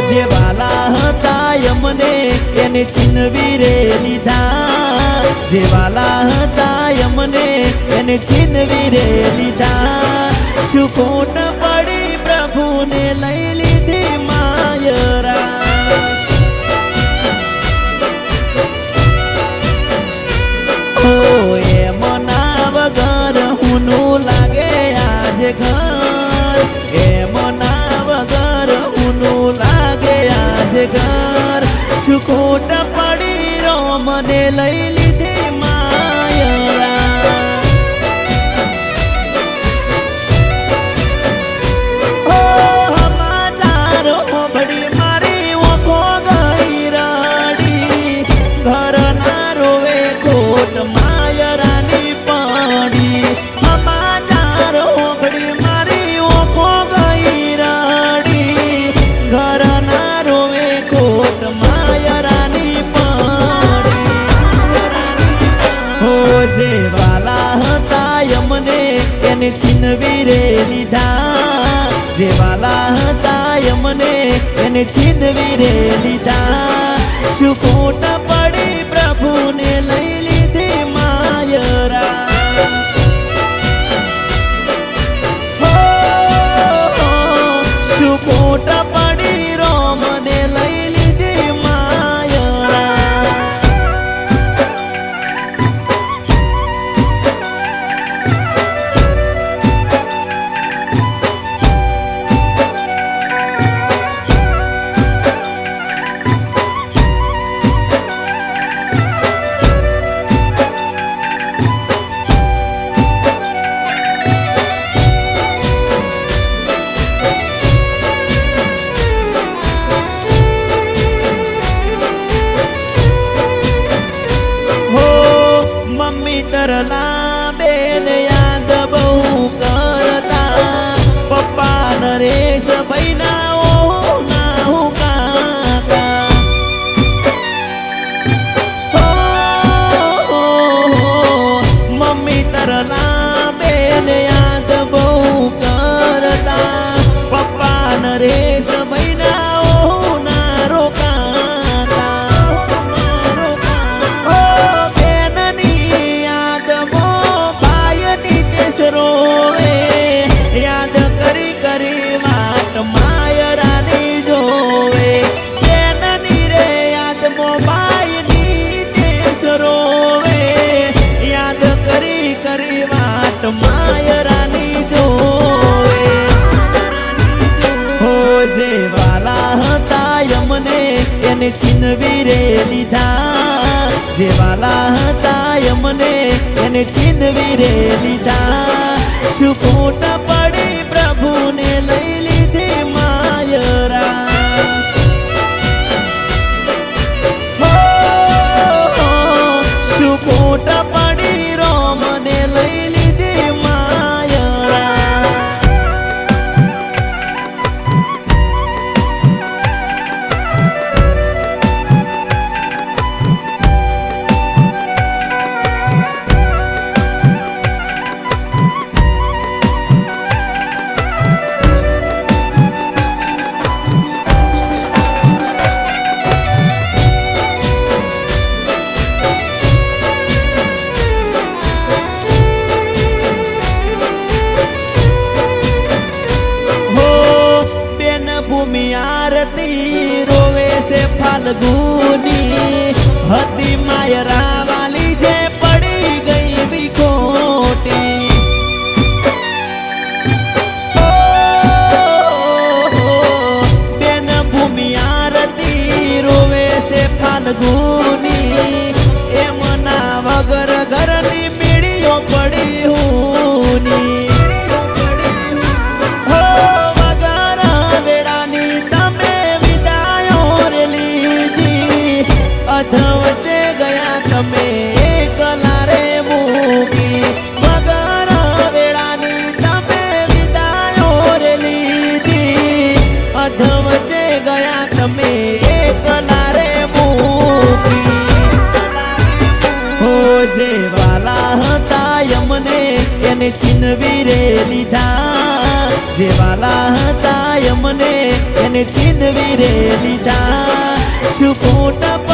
જે વાલા હતા યમને એને છીનવી રે લીધા, જે વાલા હતા યમને એને છીનવી રે લીધા. શું ખોટ પડી પ્રભુને લઈ લીધી માયરા. ઓ એમના વગર હુનું લાગે આજે ઘર, એમના વગર હુનું લાગે આજે ઘર. શું ખોટ પડી રોમને લઈ લીધી માયરા. ઓ સમાચાર હોંભળી મારી ઓખો ગઈ રડી, ઘર ના રોવે ખોટ માયરાની પડી. સમાચાર હોંભળી મારી ઓખો ગઈ રડી, ઘર ના રોવે ખોટ માયરાની પડી. હો જે વાલા હતા યમને એને છીનવી રે લીધા, જે વાલા હતા યમને એને છીનવી રે લીધા. શું ખોટ પડી પ્રભુને લઈ લીધી માયરા. હો શું ખોટ પડી રોમને લઈ લીધી માયરા. તરલા બેન યાદ બહુ કરતા, પપ્પા નરેશ ભાઈ ના ઓ ના હું કાકા. મમ્મી તરલા બેન યાદ બહુ કરતા, પપ્પા નરેશ ભાઈ ના ઓ ના રોકાતા. રોવે યાદ કરી કરી વાત માયરાની જોવે, બેનની રે યાદ મોબાઈલની દેશ રોવે, યાદ કરી કરી વાત માયરાની જોવે. હો જે વાલા હતા યમને એને છીનવી રે લીધા, જે વાલા હતા યમને એને છીનવી રે લીધા. શું ખોટ પડી પ્રભુને લઈ લીધી માયરા. હો શું ખોટ પડી રોમને લઈ લીધી માયરા. આરતી રોવે છે ફાલ્ગુની, હતી માયરા વાલી જે પડી ગઈ વિખોટી. બેન ભૂમિ આરતી રોવે છે ફાલ્ગુની, એમના વગર ઘરની મીડીઓ પડી હુની. અધવચે ગયા તમે એકલા રે મૂકી, વગર વેળાની તમે વિદાયો રે લીધી. અધવચે ગયા તમે એકલા રે મૂકી. હો જે વાલા હતા યમને એને છીનવી રે લીધા, જે વાલા હતા અમને એને છીનવી રે લીધા શું ખોટા